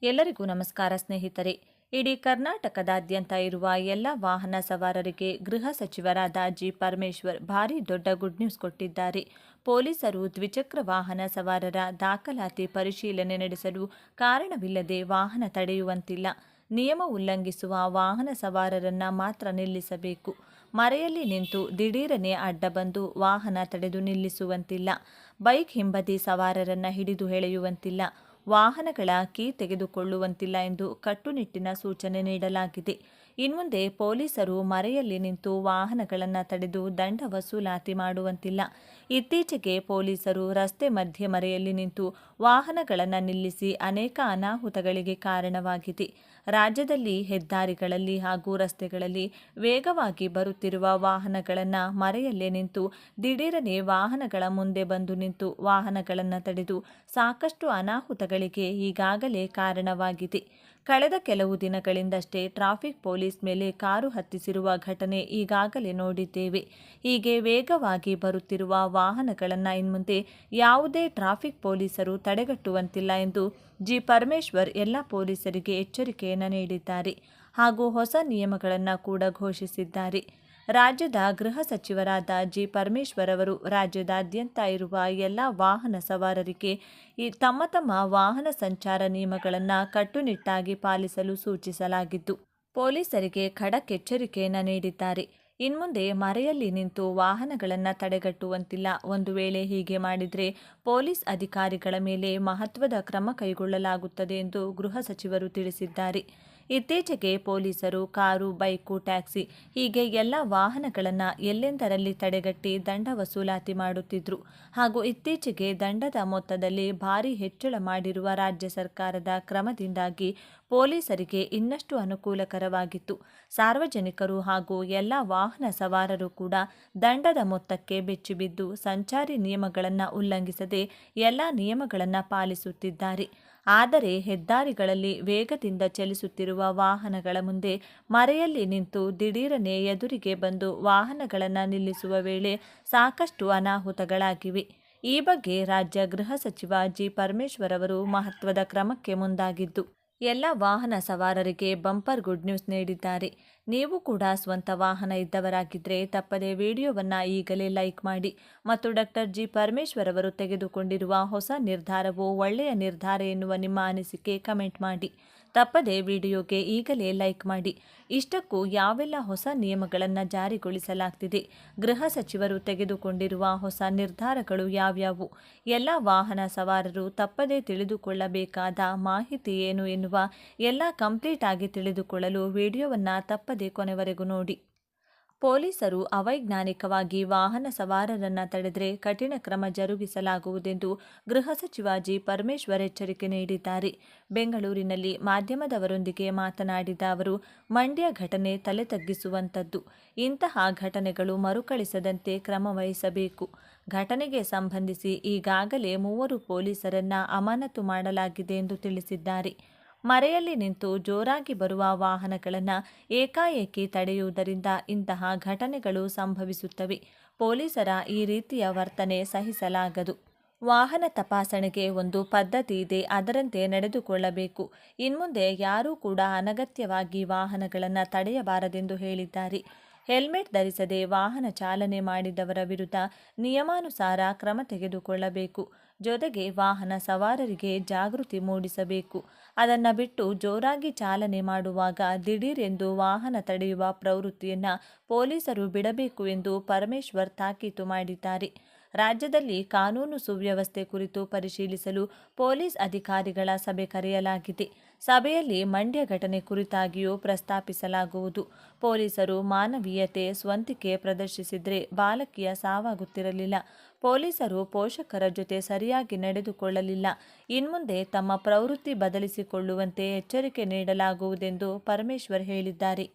ಎಲ್ಲರಿಗೂ ನಮಸ್ಕಾರ ಸ್ನೇಹಿತರೆ. ಇಡೀ ಕರ್ನಾಟಕದಾದ್ಯಂತ ಇರುವ ಎಲ್ಲ ವಾಹನ ಸವಾರರಿಗೆ ಗೃಹ ಸಚಿವರಾದ ಜಿ ಪರಮೇಶ್ವರ್ ಭಾರಿ ದೊಡ್ಡ ಗುಡ್ ನ್ಯೂಸ್ ಕೊಟ್ಟಿದ್ದಾರೆ. ಪೊಲೀಸರು ದ್ವಿಚಕ್ರ ವಾಹನ ಸವಾರರ ದಾಖಲಾತಿ ಪರಿಶೀಲನೆ ನಡೆಸಲು ಕಾರಣವಿಲ್ಲದೆ ವಾಹನ ತಡೆಯುವಂತಿಲ್ಲ. ನಿಯಮ ಉಲ್ಲಂಘಿಸುವ ವಾಹನ ಸವಾರರನ್ನ ಮಾತ್ರ ನಿಲ್ಲಿಸಬೇಕು. ಮರೆಯಲ್ಲಿ ನಿಂತು ದಿಢೀರನೆ ಅಡ್ಡ ಬಂದು ವಾಹನ ತಡೆದು ನಿಲ್ಲಿಸುವಂತಿಲ್ಲ. ಬೈಕ್ ಹಿಂಬದಿ ಸವಾರರನ್ನ ಹಿಡಿದು ಎಳೆಯುವಂತಿಲ್ಲ. ವಾಹನಗಳ ಕೀ ತೆಗೆದುಕೊಳ್ಳುವಂತಿಲ್ಲ ಎಂದು ಕಟ್ಟುನಿಟ್ಟಿನ ಸೂಚನೆ ನೀಡಲಾಗಿದೆ. ಇನ್ಮುಂದೆ ಪೊಲೀಸರು ಮರೆಯಲ್ಲಿ ನಿಂತು ವಾಹನಗಳನ್ನು ತಡೆದು ದಂಡ ವಸೂಲಾತಿ ಮಾಡುವಂತಿಲ್ಲ. ಇತ್ತೀಚೆಗೆ ಪೊಲೀಸರು ರಸ್ತೆ ಮಧ್ಯೆ ಮರೆಯಲ್ಲಿ ನಿಂತು ವಾಹನಗಳನ್ನು ನಿಲ್ಲಿಸಿ ಅನೇಕ ಅನಾಹುತಗಳಿಗೆ ಕಾರಣವಾಗಿದೆ. ರಾಜ್ಯದಲ್ಲಿ ಹೆದ್ದಾರಿಗಳಲ್ಲಿ ಹಾಗೂ ರಸ್ತೆಗಳಲ್ಲಿ ವೇಗವಾಗಿ ಬರುತ್ತಿರುವ ವಾಹನಗಳನ್ನು ಮರೆಯಲ್ಲೇ ನಿಂತು ದಿಢೀರನೆ ವಾಹನಗಳ ಮುಂದೆ ಬಂದು ನಿಂತು ವಾಹನಗಳನ್ನು ತಡೆದು ಸಾಕಷ್ಟು ಅನಾಹುತಗಳಿಗೆ ಈಗಾಗಲೇ ಕಾರಣವಾಗಿದೆ. ಕಳೆದ ಕೆಲವು ದಿನಗಳಿಂದಷ್ಟೇ ಟ್ರಾಫಿಕ್ ಪೊಲೀಸ್ ಮೇಲೆ ಕಾರು ಹತ್ತಿಸಿರುವ ಘಟನೆ ಈಗಾಗಲೇ ನೋಡಿದ್ದೇವೆ. ಹೀಗೆ ವೇಗವಾಗಿ ಬರುತ್ತಿರುವ ವಾಹನಗಳನ್ನು ಇನ್ಮುಂದೆ ಯಾವುದೇ ಟ್ರಾಫಿಕ್ ಪೊಲೀಸರು ತಡೆಗಟ್ಟುವಂತಿಲ್ಲ ಎಂದು ಜಿ ಪರಮೇಶ್ವರ್ ಎಲ್ಲ ಪೊಲೀಸರಿಗೆ ಎಚ್ಚರಿಕೆಯನ್ನು ನೀಡಿದ್ದಾರೆ ಹಾಗೂ ಹೊಸ ನಿಯಮಗಳನ್ನು ಕೂಡ ಘೋಷಿಸಿದ್ದಾರೆ. ರಾಜ್ಯದ ಗೃಹ ಸಚಿವರಾದ ಜಿ ಪರಮೇಶ್ವರ್ ಅವರು ರಾಜ್ಯದಾದ್ಯಂತ ಇರುವ ಎಲ್ಲ ವಾಹನ ಸವಾರರಿಗೆ ತಮ್ಮ ತಮ್ಮ ವಾಹನ ಸಂಚಾರ ನಿಯಮಗಳನ್ನು ಕಟ್ಟುನಿಟ್ಟಾಗಿ ಪಾಲಿಸಲು ಸೂಚಿಸಲಾಗಿದ್ದು, ಪೊಲೀಸರಿಗೆ ಖಡಕ್ ಎಚ್ಚರಿಕೆಯನ್ನು ನೀಡಿದ್ದಾರೆ. ಇನ್ಮುಂದೆ ಮರೆಯಲ್ಲಿ ನಿಂತು ವಾಹನಗಳನ್ನು ತಡೆಗಟ್ಟುವಂತಿಲ್ಲ. ಒಂದು ವೇಳೆ ಹೀಗೆ ಮಾಡಿದರೆ ಪೊಲೀಸ್ ಅಧಿಕಾರಿಗಳ ಮೇಲೆ ಮಹತ್ವದ ಕ್ರಮ ಕೈಗೊಳ್ಳಲಾಗುತ್ತದೆ ಎಂದು ಗೃಹ ಸಚಿವರು ತಿಳಿಸಿದ್ದಾರೆ. ಇತ್ತೀಚೆಗೆ ಪೊಲೀಸರು ಕಾರು, ಬೈಕು, ಟ್ಯಾಕ್ಸಿ ಹೀಗೆ ಎಲ್ಲ ವಾಹನಗಳನ್ನು ಎಲ್ಲೆಂದರಲ್ಲಿ ತಡೆಗಟ್ಟಿ ದಂಡ ವಸೂಲಾತಿ ಮಾಡುತ್ತಿದ್ರು ಹಾಗೂ ಇತ್ತೀಚೆಗೆ ದಂಡದ ಮೊತ್ತದಲ್ಲಿ ಭಾರಿ ಹೆಚ್ಚಳ ಮಾಡಿರುವ ರಾಜ್ಯ ಸರ್ಕಾರದ ಕ್ರಮದಿಂದಾಗಿ ಪೊಲೀಸರಿಗೆ ಇನ್ನಷ್ಟು ಅನುಕೂಲಕರವಾಗಿತ್ತು. ಸಾರ್ವಜನಿಕರು ಹಾಗೂ ಎಲ್ಲ ವಾಹನ ಸವಾರರು ಕೂಡ ದಂಡದ ಮೊತ್ತಕ್ಕೆ ಬೆಚ್ಚಿಬಿದ್ದು ಸಂಚಾರಿ ನಿಯಮಗಳನ್ನು ಉಲ್ಲಂಘಿಸದೆ ಎಲ್ಲ ನಿಯಮಗಳನ್ನು ಪಾಲಿಸುತ್ತಿದ್ದಾರೆ. ಆದರೆ ಹೆದ್ದಾರಿಗಳಲ್ಲಿ ವೇಗದಿಂದ ಚಲಿಸುತ್ತಿರುವ ವಾಹನಗಳ ಮುಂದೆ ಮರೆಯಲ್ಲಿ ನಿಂತು ದಿಢೀರನೆ ಎದುರಿಗೆ ಬಂದು ವಾಹನಗಳನ್ನು ನಿಲ್ಲಿಸುವ ವೇಳೆ ಸಾಕಷ್ಟು ಅನಾಹುತಗಳಾಗಿವೆ. ಈ ಬಗ್ಗೆ ರಾಜ್ಯ ಗೃಹ ಸಚಿವ ಜಿ ಪರಮೇಶ್ವರ್ ಅವರು ಮಹತ್ವದ ಕ್ರಮಕ್ಕೆ ಮುಂದಾಗಿದ್ದು ಎಲ್ಲ ವಾಹನ ಸವಾರರಿಗೆ ಬಂಪರ್ ಗುಡ್ ನ್ಯೂಸ್ ನೀಡಿದ್ದಾರೆ. ನೀವು ಕೂಡ ಸ್ವಂತ ವಾಹನ ಇದ್ದವರಾಗಿದ್ದರೆ ತಪ್ಪದೆ ವಿಡಿಯೋವನ್ನು ಈಗಲೇ ಲೈಕ್ ಮಾಡಿ ಮತ್ತು ಡಾಕ್ಟರ್ ಜಿ ಪರಮೇಶ್ವರ್ ಅವರು ತೆಗೆದುಕೊಂಡಿರುವ ಹೊಸ ನಿರ್ಧಾರವು ಒಳ್ಳೆಯ ನಿರ್ಧಾರ ಎನ್ನುವ ನಿಮ್ಮ ಅನಿಸಿಕೆ ಕಮೆಂಟ್ ಮಾಡಿ. ತಪ್ಪದೆ ವಿಡಿಯೋಗೆ ಈಗಲೇ ಲೈಕ್ ಮಾಡಿ. ಇಷ್ಟಕ್ಕೂ ಯಾವೆಲ್ಲ ಹೊಸ ನಿಯಮಗಳನ್ನು ಜಾರಿಗೊಳಿಸಲಾಗ್ತಿದೆ, ಗೃಹ ಸಚಿವರು ತೆಗೆದುಕೊಂಡಿರುವ ಹೊಸ ನಿರ್ಧಾರಗಳು ಯಾವ್ಯಾವು, ಎಲ್ಲ ವಾಹನ ಸವಾರರು ತಪ್ಪದೇ ತಿಳಿದುಕೊಳ್ಳಬೇಕಾದ ಮಾಹಿತಿ ಏನು ಎನ್ನುವ ಎಲ್ಲ ಕಂಪ್ಲೀಟ್ ಆಗಿ ತಿಳಿದುಕೊಳ್ಳಲು ವಿಡಿಯೋವನ್ನು ತಪ್ಪದೇ ಕೊನೆವರೆಗೂ ನೋಡಿ. ಪೊಲೀಸರು ಅವೈಜ್ಞಾನಿಕವಾಗಿ ವಾಹನ ಸವಾರರನ್ನು ತಡೆದರೆ ಕಠಿಣ ಕ್ರಮ ಜರುಗಿಸಲಾಗುವುದೆಂದು ಗೃಹ ಸಚಿವ ಜಿ ಪರಮೇಶ್ವರ್ ಎಚ್ಚರಿಕೆ ನೀಡಿದ್ದಾರೆ. ಬೆಂಗಳೂರಿನಲ್ಲಿ ಮಾಧ್ಯಮದವರೊಂದಿಗೆ ಮಾತನಾಡಿದ ಅವರು, ಮಂಡ್ಯ ಘಟನೆ ತಲೆ ತಗ್ಗಿಸುವಂಥದ್ದು. ಇಂತಹ ಘಟನೆಗಳು ಮರುಕಳಿಸದಂತೆ ಕ್ರಮ ವಹಿಸಬೇಕು. ಘಟನೆಗೆ ಸಂಬಂಧಿಸಿ ಈಗಾಗಲೇ 3 ಪೊಲೀಸರನ್ನ ಅಮಾನತು ಮಾಡಲಾಗಿದೆ ಎಂದು ತಿಳಿಸಿದ್ದಾರೆ. ಮರೆಯಲ್ಲಿ ನಿಂತು ಜೋರಾಗಿ ಬರುವ ವಾಹನಗಳನ್ನು ಏಕಾಏಕಿ ತಡೆಯುವುದರಿಂದ ಇಂತಹ ಘಟನೆಗಳು ಸಂಭವಿಸುತ್ತವೆ. ಪೊಲೀಸರ ಈ ರೀತಿಯ ವರ್ತನೆ ಸಹಿಸಲಾಗದು. ವಾಹನ ತಪಾಸಣೆಗೆ ಒಂದು ಪದ್ಧತಿ ಇದೆ, ಅದರಂತೆ ನಡೆದುಕೊಳ್ಳಬೇಕು. ಇನ್ಮುಂದೆ ಯಾರೂ ಕೂಡ ಅನಗತ್ಯವಾಗಿ ವಾಹನಗಳನ್ನು ತಡೆಯಬಾರದೆಂದು ಹೇಳಿದ್ದಾರೆ. ಹೆಲ್ಮೆಟ್ ಧರಿಸದೆ ವಾಹನ ಚಾಲನೆ ಮಾಡಿದವರ ವಿರುದ್ಧ ನಿಯಮಾನುಸಾರ ಕ್ರಮ ತೆಗೆದುಕೊಳ್ಳಬೇಕು. ಜೊತೆಗೆ ವಾಹನ ಸವಾರರಿಗೆ ಜಾಗೃತಿ ಮೂಡಿಸಬೇಕು. ಅದನ್ನು ಬಿಟ್ಟು ಜೋರಾಗಿ ಚಾಲನೆ ಮಾಡುವಾಗ ದಿಢೀರೆಂದು ವಾಹನ ತಡೆಯುವ ಪ್ರವೃತ್ತಿಯನ್ನು ಪೊಲೀಸರು ಬಿಡಬೇಕು ಎಂದು ಪರಮೇಶ್ವರ್ ತಾಕೀತು ಮಾಡಿದ್ದಾರೆ. ರಾಜ್ಯದಲ್ಲಿ ಕಾನೂನು ಸುವ್ಯವಸ್ಥೆ ಕುರಿತು ಪರಿಶೀಲಿಸಲು ಪೊಲೀಸ್ ಅಧಿಕಾರಿಗಳ ಸಭೆ ಕರೆಯಲಾಗಿದೆ. ಸಭೆಯಲ್ಲಿ ಮಂಡ್ಯ ಘಟನೆ ಕುರಿತಾಗಿಯೂ ಪ್ರಸ್ತಾಪಿಸಲಾಗುವುದು. ಪೊಲೀಸರು ಮಾನವೀಯತೆ, ಸ್ವಂತಿಕೆ ಪ್ರದರ್ಶಿಸಿದರೆ ಬಾಲಕಿಯ ಸಾವಾಗುತ್ತಿರಲಿಲ್ಲ. ಪೊಲೀಸರು ಪೋಷಕರ ಜೊತೆ ಸರಿಯಾಗಿ ನಡೆದುಕೊಳ್ಳಲಿಲ್ಲ. ಇನ್ಮುಂದೆ ತಮ್ಮ ಪ್ರವೃತ್ತಿ ಬದಲಿಸಿಕೊಳ್ಳುವಂತೆ ಎಚ್ಚರಿಕೆ ನೀಡಲಾಗುವುದೆಂದು ಪರಮೇಶ್ವರ್ ಹೇಳಿದ್ದಾರೆ.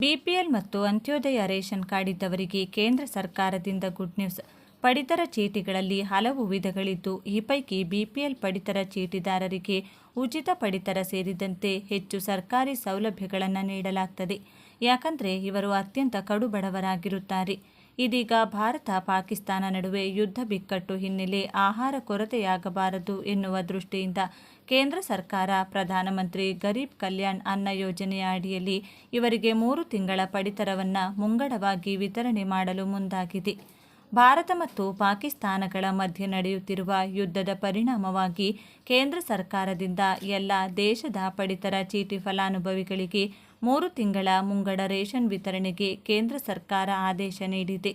ಬಿಪಿಎಲ್ ಮತ್ತು ಅಂತ್ಯೋದಯ ರೇಷನ್ ಕಾರ್ಡ್ ಇದ್ದವರಿಗೆ ಕೇಂದ್ರ ಸರ್ಕಾರದಿಂದ ಗುಡ್ ನ್ಯೂಸ್. ಪಡಿತರ ಚೀಟಿಗಳಲ್ಲಿ ಹಲವು ವಿಧಗಳಿದ್ದು, ಈ ಪೈಕಿ ಬಿಪಿಎಲ್ ಪಡಿತರ ಚೀಟಿದಾರರಿಗೆ ಉಚಿತ ಪಡಿತರ ಸೇರಿದಂತೆ ಹೆಚ್ಚು ಸರ್ಕಾರಿ ಸೌಲಭ್ಯಗಳನ್ನು ನೀಡಲಾಗ್ತದೆ. ಯಾಕಂದರೆ ಇವರು ಅತ್ಯಂತ ಕಡು ಬಡವರಾಗಿರುತ್ತಾರೆ. ಇದೀಗ ಭಾರತ ಪಾಕಿಸ್ತಾನ ನಡುವೆ ಯುದ್ಧ ಬಿಕ್ಕಟ್ಟು ಹಿನ್ನೆಲೆ ಆಹಾರ ಕೊರತೆಯಾಗಬಾರದು ಎನ್ನುವ ದೃಷ್ಟಿಯಿಂದ ಕೇಂದ್ರ ಸರ್ಕಾರ ಪ್ರಧಾನಮಂತ್ರಿ ಗರೀಬ್ ಕಲ್ಯಾಣ್ ಅನ್ನ ಯೋಜನೆಯ ಅಡಿಯಲ್ಲಿ ಇವರಿಗೆ 3 ತಿಂಗಳ ಪಡಿತರವನ್ನು ಮುಂಗಡವಾಗಿ ವಿತರಣೆ ಮಾಡಲು ಮುಂದಾಗಿದೆ. ಭಾರತ ಮತ್ತು ಪಾಕಿಸ್ತಾನಗಳ ಮಧ್ಯೆ ನಡೆಯುತ್ತಿರುವ ಯುದ್ಧದ ಪರಿಣಾಮವಾಗಿ ಕೇಂದ್ರ ಸರ್ಕಾರದಿಂದ ಎಲ್ಲ ದೇಶದ ಪಡಿತರ ಚೀಟಿ ಫಲಾನುಭವಿಗಳಿಗೆ 3 ತಿಂಗಳ ಮುಂಗಡ ರೇಷನ್ ವಿತರಣೆಗೆ ಕೇಂದ್ರ ಸರ್ಕಾರ ಆದೇಶ ನೀಡಿದೆ.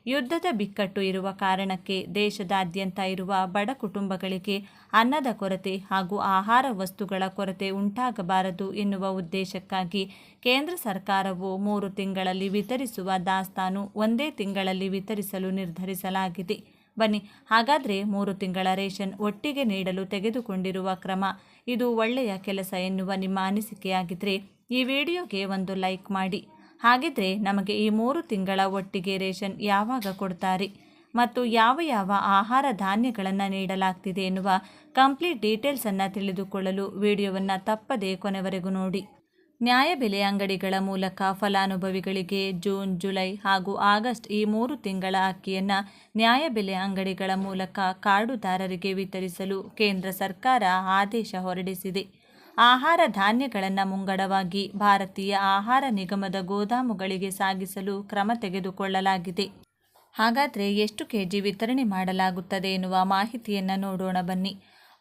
ಯುದ್ಧದ ಬಿಕ್ಕಟ್ಟು ಇರುವ ಕಾರಣಕ್ಕೆ ದೇಶದಾದ್ಯಂತ ಇರುವ ಬಡ ಕುಟುಂಬಗಳಿಗೆ ಅನ್ನದ ಕೊರತೆ ಹಾಗೂ ಆಹಾರ ವಸ್ತುಗಳ ಕೊರತೆ ಉಂಟಾಗಬಾರದು ಎನ್ನುವ ಉದ್ದೇಶಕ್ಕಾಗಿ ಕೇಂದ್ರ ಸರ್ಕಾರವು 3 ತಿಂಗಳಲ್ಲಿ ವಿತರಿಸುವ ದಾಸ್ತಾನು ಒಂದೇ ತಿಂಗಳಲ್ಲಿ ವಿತರಿಸಲು ನಿರ್ಧರಿಸಲಾಗಿದೆ. ಬನ್ನಿ ಹಾಗಾದರೆ 3 ತಿಂಗಳ ರೇಷನ್ ಒಟ್ಟಿಗೆ ನೀಡಲು ತೆಗೆದುಕೊಂಡಿರುವ ಕ್ರಮ ಇದು ಒಳ್ಳೆಯ ಕೆಲಸ ಎನ್ನುವ ನಿಮ್ಮ ಅನಿಸಿಕೆಯಾಗಿದ್ದರೆ ಈ ವಿಡಿಯೋಗೆ ಒಂದು ಲೈಕ್ ಮಾಡಿ. ಹಾಗಿದ್ರೆ ನಮಗೆ ಈ 3 ತಿಂಗಳ ಒಟ್ಟಿಗೆ ರೇಷನ್ ಯಾವಾಗ ಕೊಡ್ತಾರೆ ಮತ್ತು ಯಾವ ಯಾವ ಆಹಾರ ಧಾನ್ಯಗಳನ್ನು ನೀಡಲಾಗ್ತಿದೆ ಎನ್ನುವ ಕಂಪ್ಲೀಟ್ ಡೀಟೇಲ್ಸನ್ನು ತಿಳಿದುಕೊಳ್ಳಲು ವಿಡಿಯೋವನ್ನು ತಪ್ಪದೇ ಕೊನೆವರೆಗೂ ನೋಡಿ. ನ್ಯಾಯಬೆಲೆ ಅಂಗಡಿಗಳ ಮೂಲಕ ಫಲಾನುಭವಿಗಳಿಗೆ ಜೂನ್, ಜುಲೈ ಹಾಗೂ ಆಗಸ್ಟ್ ಈ 3 ತಿಂಗಳ ಅಕ್ಕಿಯನ್ನು ನ್ಯಾಯಬೆಲೆ ಅಂಗಡಿಗಳ ಮೂಲಕ ಕಾರ್ಡುದಾರರಿಗೆ ವಿತರಿಸಲು ಕೇಂದ್ರ ಸರ್ಕಾರ ಆದೇಶ ಹೊರಡಿಸಿದೆ. ಆಹಾರ ಧಾನ್ಯಗಳನ್ನು ಮುಂಗಡವಾಗಿ ಭಾರತೀಯ ಆಹಾರ ನಿಗಮದ ಗೋದಾಮುಗಳಿಗೆ ಸಾಗಿಸಲು ಕ್ರಮ ತೆಗೆದುಕೊಳ್ಳಲಾಗಿದೆ. ಹಾಗಾದರೆ ಎಷ್ಟು ಕೆಜಿ ವಿತರಣೆ ಮಾಡಲಾಗುತ್ತದೆ ಎನ್ನುವ ಮಾಹಿತಿಯನ್ನು ನೋಡೋಣ ಬನ್ನಿ.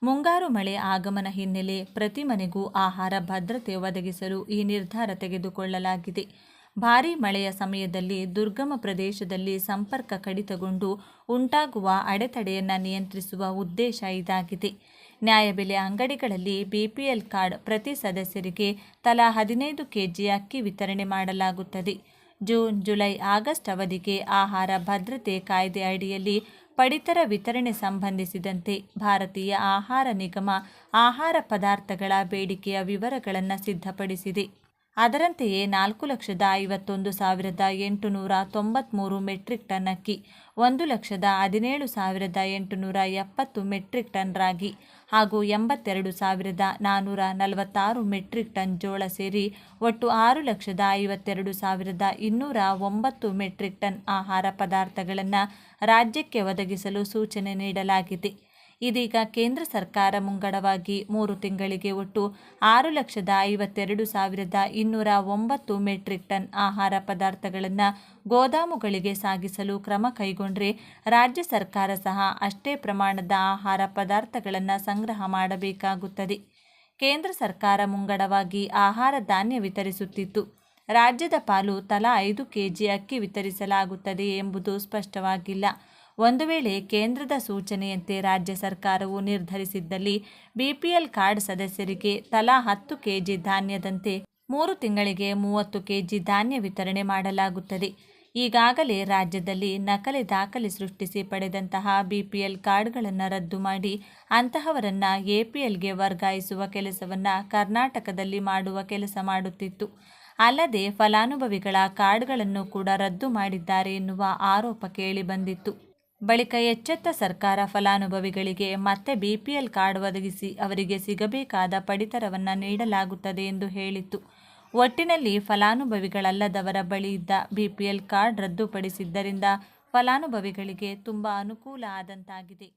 ಮುಂಗಾರು ಮಳೆ ಆಗಮನ ಹಿನ್ನೆಲೆ ಪ್ರತಿ ಮನೆಗೂ ಆಹಾರ ಭದ್ರತೆ ಒದಗಿಸಲು ಈ ನಿರ್ಧಾರ ತೆಗೆದುಕೊಳ್ಳಲಾಗಿದೆ. ಭಾರೀ ಮಳೆಯ ಸಮಯದಲ್ಲಿ ದುರ್ಗಮ ಪ್ರದೇಶದಲ್ಲಿ ಸಂಪರ್ಕ ಕಡಿತಗೊಂಡು ಉಂಟಾಗುವ ಅಡೆತಡೆಯನ್ನು ನಿಯಂತ್ರಿಸುವ ಉದ್ದೇಶ ಇದಾಗಿದೆ. ನ್ಯಾಯಬೆಲೆ ಅಂಗಡಿಗಳಲ್ಲಿ ಬಿಪಿಎಲ್ ಕಾರ್ಡ್ ಪ್ರತಿ ಸದಸ್ಯರಿಗೆ ತಲಾ 15 ಕೆಜಿ ಅಕ್ಕಿ ವಿತರಣೆ ಮಾಡಲಾಗುತ್ತದೆ. ಜೂನ್, ಜುಲೈ, ಆಗಸ್ಟ್ ಅವಧಿಗೆ ಆಹಾರ ಭದ್ರತೆ ಕಾಯ್ದೆ ಅಡಿಯಲ್ಲಿ ಪಡಿತರ ವಿತರಣೆ ಸಂಬಂಧಿಸಿದಂತೆ ಭಾರತೀಯ ಆಹಾರ ನಿಗಮ ಆಹಾರ ಪದಾರ್ಥಗಳ ಬೇಡಿಕೆಯ ವಿವರಗಳನ್ನು ಸಿದ್ಧಪಡಿಸಿದೆ. ಅದರಂತೆಯೇ 4,51,893 ಮೆಟ್ರಿಕ್ ಟನ್ ಅಕ್ಕಿ, 1,17,870 ಮೆಟ್ರಿಕ್ ಟನ್ ರಾಗಿ ಹಾಗೂ 82,446 ಮೆಟ್ರಿಕ್ ಟನ್ ಜೋಳ ಸೇರಿ ಒಟ್ಟು 6,52,209 ಮೆಟ್ರಿಕ್ ಟನ್ ಆಹಾರ ಪದಾರ್ಥಗಳನ್ನು ರಾಜ್ಯಕ್ಕೆ ಒದಗಿಸಲು ಸೂಚನೆ ನೀಡಲಾಗಿದೆ. ಇದೀಗ ಕೇಂದ್ರ ಸರ್ಕಾರ ಮುಂಗಡವಾಗಿ 3 ತಿಂಗಳಿಗೆ ಒಟ್ಟು 6,52,209 ಮೆಟ್ರಿಕ್ ಟನ್ ಆಹಾರ ಪದಾರ್ಥಗಳನ್ನು ಗೋದಾಮುಗಳಿಗೆ ಸಾಗಿಸಲು ಕ್ರಮ ಕೈಗೊಂಡರೆ ರಾಜ್ಯ ಸರ್ಕಾರ ಸಹ ಅಷ್ಟೇ ಪ್ರಮಾಣದ ಆಹಾರ ಪದಾರ್ಥಗಳನ್ನು ಸಂಗ್ರಹ ಮಾಡಬೇಕಾಗುತ್ತದೆ. ಕೇಂದ್ರ ಸರ್ಕಾರ ಮುಂಗಡವಾಗಿ ಆಹಾರ ಧಾನ್ಯ ವಿತರಿಸುತ್ತಿದ್ದು ರಾಜ್ಯದ ಪಾಲು ತಲಾ 5 ಕೆಜಿ ಅಕ್ಕಿ ವಿತರಿಸಲಾಗುತ್ತದೆ ಎಂಬುದು ಸ್ಪಷ್ಟವಾಗಿಲ್ಲ. ಒಂದು ವೇಳೆ ಕೇಂದ್ರದ ಸೂಚನೆಯಂತೆ ರಾಜ್ಯ ಸರ್ಕಾರವು ನಿರ್ಧರಿಸಿದ್ದಲ್ಲಿ ಬಿಪಿಎಲ್ ಕಾರ್ಡ್ ಸದಸ್ಯರಿಗೆ ತಲಾ 10 ಕೆಜಿ ಧಾನ್ಯದಂತೆ 3 ತಿಂಗಳಿಗೆ 30 ಕೆಜಿ ಧಾನ್ಯ ವಿತರಣೆ ಮಾಡಲಾಗುತ್ತದೆ. ಈಗಾಗಲೇ ರಾಜ್ಯದಲ್ಲಿ ನಕಲಿ ದಾಖಲೆ ಸೃಷ್ಟಿಸಿ ಪಡೆದಂತಹ ಬಿಪಿಎಲ್ ಕಾರ್ಡ್ಗಳನ್ನು ರದ್ದು ಮಾಡಿ ಅಂತಹವರನ್ನು ಎಪಿಎಲ್ಗೆ ವರ್ಗಾಯಿಸುವ ಕೆಲಸವನ್ನು ಕರ್ನಾಟಕದಲ್ಲಿ ಮಾಡುವ ಕೆಲಸ ಮಾಡುತ್ತಿತ್ತು. ಅಲ್ಲದೆ ಫಲಾನುಭವಿಗಳ ಕಾರ್ಡ್ಗಳನ್ನು ಕೂಡ ರದ್ದು ಮಾಡಿದ್ದಾರೆ ಎನ್ನುವ ಆರೋಪ ಕೇಳಿಬಂದಿತ್ತು. ಬಳಿಕ ಎಚ್ಚೆತ್ತ ಸರ್ಕಾರ ಫಲಾನುಭವಿಗಳಿಗೆ ಮತ್ತೆ ಬಿಪಿಎಲ್ ಕಾರ್ಡ್ ಒದಗಿಸಿ ಅವರಿಗೆ ಸಿಗಬೇಕಾದ ಪಡಿತರವನ್ನು ನೀಡಲಾಗುತ್ತದೆ ಎಂದು ಹೇಳಿತ್ತು. ಒಟ್ಟಿನಲ್ಲಿ ಫಲಾನುಭವಿಗಳಲ್ಲದವರ ಬಳಿ ಇದ್ದ ಬಿಪಿಎಲ್ ಕಾರ್ಡ್ ರದ್ದುಪಡಿಸಿದ್ದರಿಂದ ಫಲಾನುಭವಿಗಳಿಗೆ ತುಂಬ ಅನುಕೂಲ ಆದಂತಾಗಿದೆ.